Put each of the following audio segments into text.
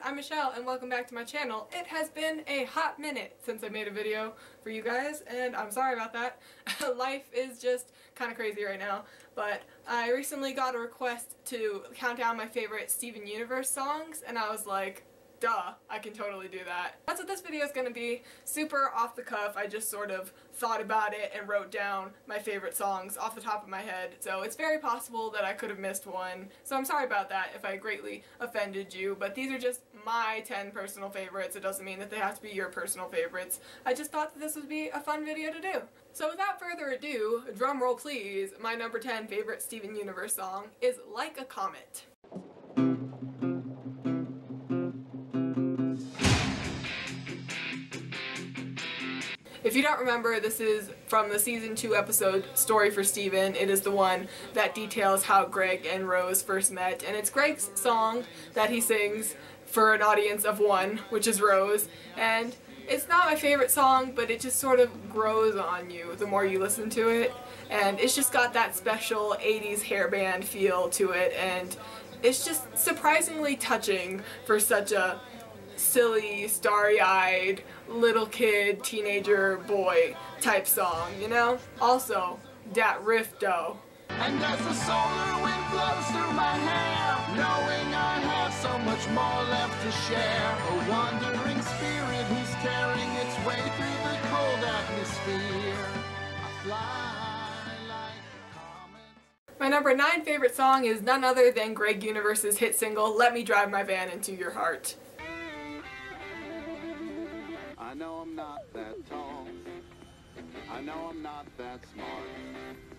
I'm Michelle and welcome back to my channel. It has been a hot minute since I made a video for you guys and I'm sorry about that. Life is just kind of crazy right now, but I recently got a request to count down my favorite Steven Universe songs and I was like, duh, I can totally do that. That's what this video is going to be. Super off the cuff. I just sort of thought about it and wrote down my favorite songs off the top of my head. So it's very possible that I could have missed one. So I'm sorry about that if I greatly offended you, but these are just my 10 personal favorites. It doesn't mean that they have to be your personal favorites. I just thought that this would be a fun video to do. So without further ado, drum roll please, my number 10 favorite Steven Universe song is Like a Comet. If you don't remember, this is from the season 2 episode Story for Steven. It is the one that details how Greg and Rose first met, and it's Greg's song that he sings for an audience of one, which is Rose, and it's not my favorite song, but it just sort of grows on you the more you listen to it, and it's just got that special 80s hairband feel to it, and it's just surprisingly touching for such a silly, starry-eyed, little kid, teenager, boy type song, you know? Also, that riff though. And as the solar wind blows through my hair, knowing I have so much more left to share, a wandering spirit who's carrying its way through the cold atmosphere. I fly like a comet. My number 9 favorite song is none other than Greg Universe's hit single, Let Me Drive My Van Into Your Heart. I know I'm not that tall, I know I'm not that smart,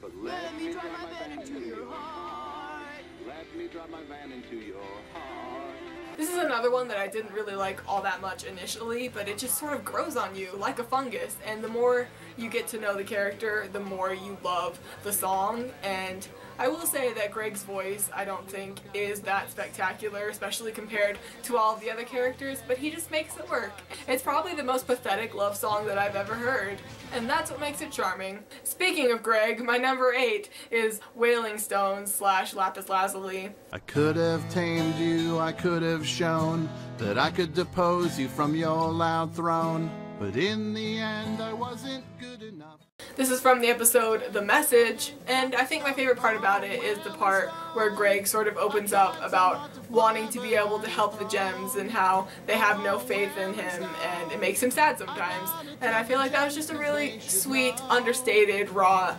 but let me drive my van into your heart. Let me drive my van into your heart. This is another one that I didn't really like all that much initially, but it just sort of grows on you like a fungus, and the more you get to know the character, the more you love the song. And I will say that Greg's voice I don't think is that spectacular, especially compared to all of the other characters, but he just makes it work. It's probably the most pathetic love song that I've ever heard, and that's what makes it charming. Speaking of Greg, my number 8 is Wailing Stones / Lapis Lazuli. I could have tamed you, I could have shown that I could depose you from your loud throne, but in the end I wasn't good enough. This is from the episode The Message, and I think my favorite part about it is the part where Greg sort of opens up about wanting to be able to help the Gems and how they have no faith in him, and it makes him sad sometimes. And I feel like that was just a really sweet, understated, raw,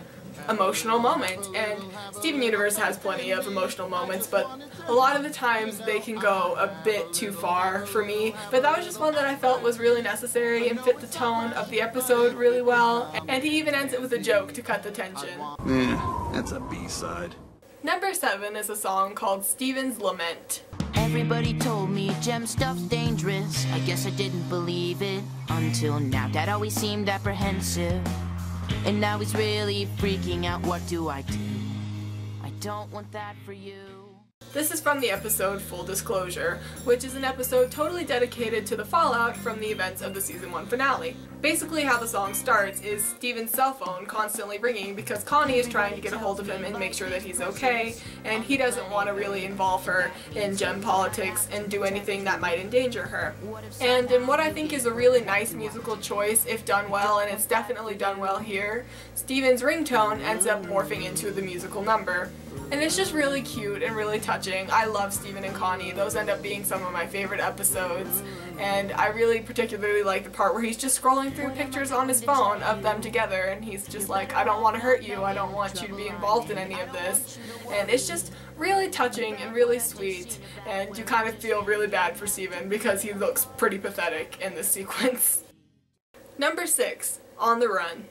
emotional moment. And Steven Universe has plenty of emotional moments, but a lot of the times they can go a bit too far for me, but that was just one that I felt was really necessary and fit the tone of the episode really well, and he even ends it with a joke to cut the tension. That's a B-side. Number 7 is a song called Steven's Lament. Everybody told me gem stuff's dangerous. I guess I didn't believe it until now. Dad always seemed apprehensive, and now he's really freaking out. What do? I don't want that for you. This is from the episode Full Disclosure, which is an episode totally dedicated to the fallout from the events of the season 1 finale. Basically how the song starts is Steven's cell phone constantly ringing because Connie is trying to get a hold of him and make sure that he's okay, and he doesn't want to really involve her in gem politics and do anything that might endanger her. And in what I think is a really nice musical choice if done well, and it's definitely done well here, Steven's ringtone ends up morphing into the musical number. And it's just really cute and really touching. I love Steven and Connie. Those end up being some of my favorite episodes. And I really particularly like the part where he's just scrolling through pictures on his phone of them together and he's just like, I don't want to hurt you, I don't want you to be involved in any of this. And it's just really touching and really sweet, and you kind of feel really bad for Steven because he looks pretty pathetic in this sequence. Number 6, On the Run.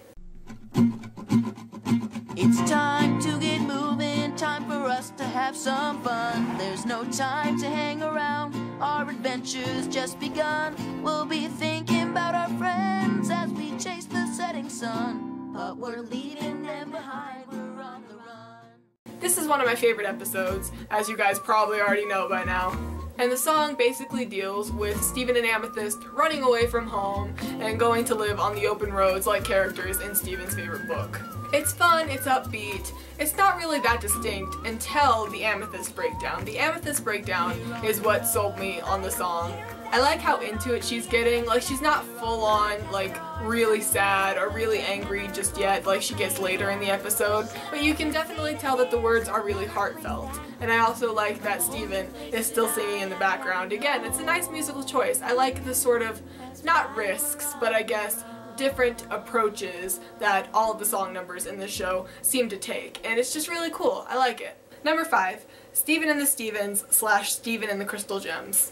It's time to get moving, time for us to have some fun. There's no time to hang around, our adventure's just begun. We'll be thinking about our friends as we chase the setting sun, but we're leaving them behind, we're on the run. This is one of my favorite episodes, as you guys probably already know by now. And the song basically deals with Steven and Amethyst running away from home and going to live on the open roads like characters in Steven's favorite book. It's fun, it's upbeat, it's not really that distinct until the Amethyst Breakdown. The Amethyst Breakdown is what sold me on the song. I like how into it she's getting. Like, she's not full on, like, really sad or really angry just yet, like she gets later in the episode, but you can definitely tell that the words are really heartfelt. And I also like that Steven is still singing in the background. Again, it's a nice musical choice. I like the sort of, not risks, but I guess different approaches that all of the song numbers in this show seem to take, and it's just really cool. I like it. Number 5, Steven and the Stevens / Steven and the Crystal Gems.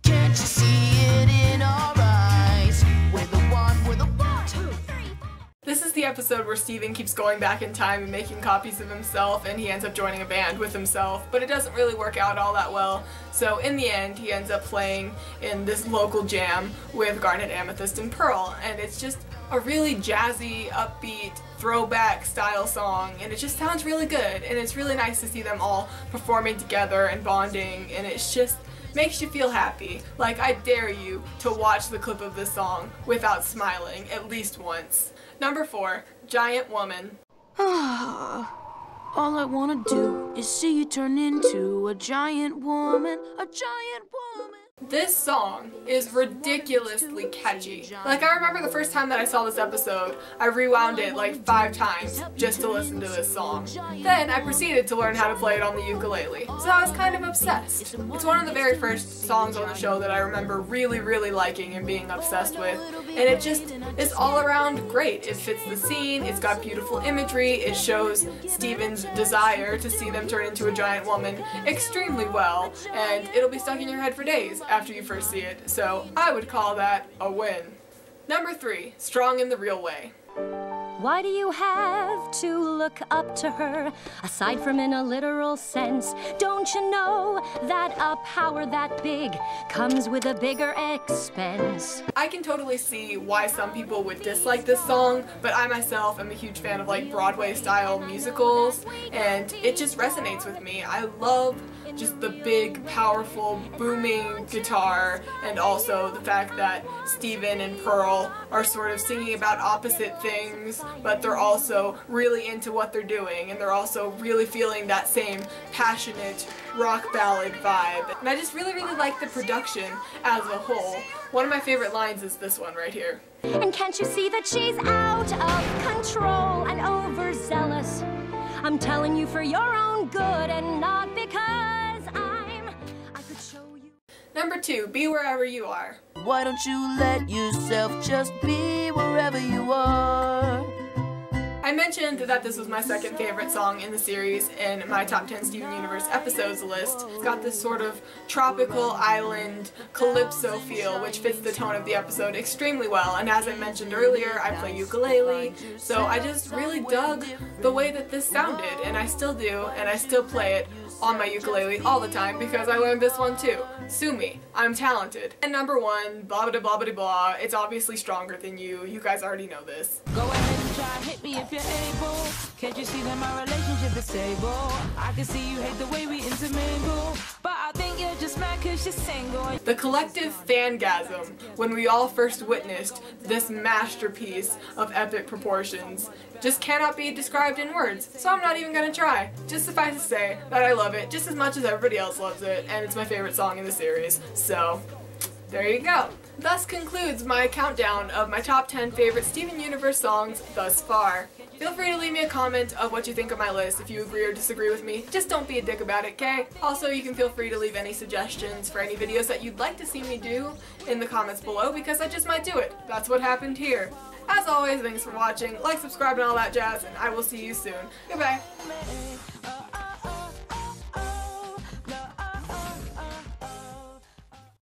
Can't you see it in our eyes? We're the one, we're the one, 2, 3. This is the episode where Steven keeps going back in time and making copies of himself, and he ends up joining a band with himself, but it doesn't really work out all that well. So in the end, he ends up playing in this local jam with Garnet, Amethyst, and Pearl, and it's just a really jazzy, upbeat, throwback style song, and it just sounds really good, and it's really nice to see them all performing together and bonding, and it's just makes you feel happy. Like, I dare you to watch the clip of this song without smiling at least once. Number 4, Giant Woman. All I wanna do is see you turn into a giant woman, a giant woman. This song is ridiculously catchy. Like, I remember the first time that I saw this episode, I rewound it like 5 times just to listen to this song. Then I proceeded to learn how to play it on the ukulele, so I was kind of obsessed. It's one of the very first songs on the show that I remember really, really liking and being obsessed with, and it just is all around great. It fits the scene, it's got beautiful imagery, it shows Steven's desire to see them turn into a giant woman extremely well, and it'll be stuck in your head for days after you first see it, so I would call that a win. Number 3, Strong in the Real Way. Why do you have to look up to her, aside from in a literal sense? Don't you know that a power that big comes with a bigger expense? I can totally see why some people would dislike this song, but I myself am a huge fan of like Broadway style musicals, and it just resonates with me. I love just the big, powerful, booming guitar, and also the fact that Steven and Pearl are sort of singing about opposite things, but they're also really into what they're doing, and they're also really feeling that same passionate rock ballad vibe. And I just really, really like the production as a whole. One of my favorite lines is this one right here. And can't you see that she's out of control and overzealous? I'm telling you for your own good and not because I could show you. Number 2, Be Wherever You Are. Why don't you let yourself just be wherever you are? I mentioned that this was my second favorite song in the series in my top 10 Steven Universe episodes list. It's got this sort of tropical island calypso feel, which fits the tone of the episode extremely well, and as I mentioned earlier, I play ukulele, so I just really dug the way that this sounded, and I still do, and I still play it on my ukulele all the time because I learned this one too. Sue me, I'm talented. And number 1, blah blah blah blah blah, it's obviously Stronger Than You. You guys already know this. Go ahead and try, hit me if you're able. Can't you see that my relationship is stable? I can see you hate the way we intermingle, but I think you're just mad cause you're single. The collective fangasm when we all first witnessed this masterpiece of epic proportions just cannot be described in words, so I'm not even gonna try. Just suffice to say that I love it just as much as everybody else loves it, and it's my favorite song in the series, so there you go. Thus concludes my countdown of my top 10 favorite Steven Universe songs thus far. Feel free to leave me a comment of what you think of my list if you agree or disagree with me. Just don't be a dick about it, okay? Also, you can feel free to leave any suggestions for any videos that you'd like to see me do in the comments below, because I just might do it. That's what happened here. As always, thanks for watching, like, subscribe, and all that jazz, and I will see you soon. Goodbye.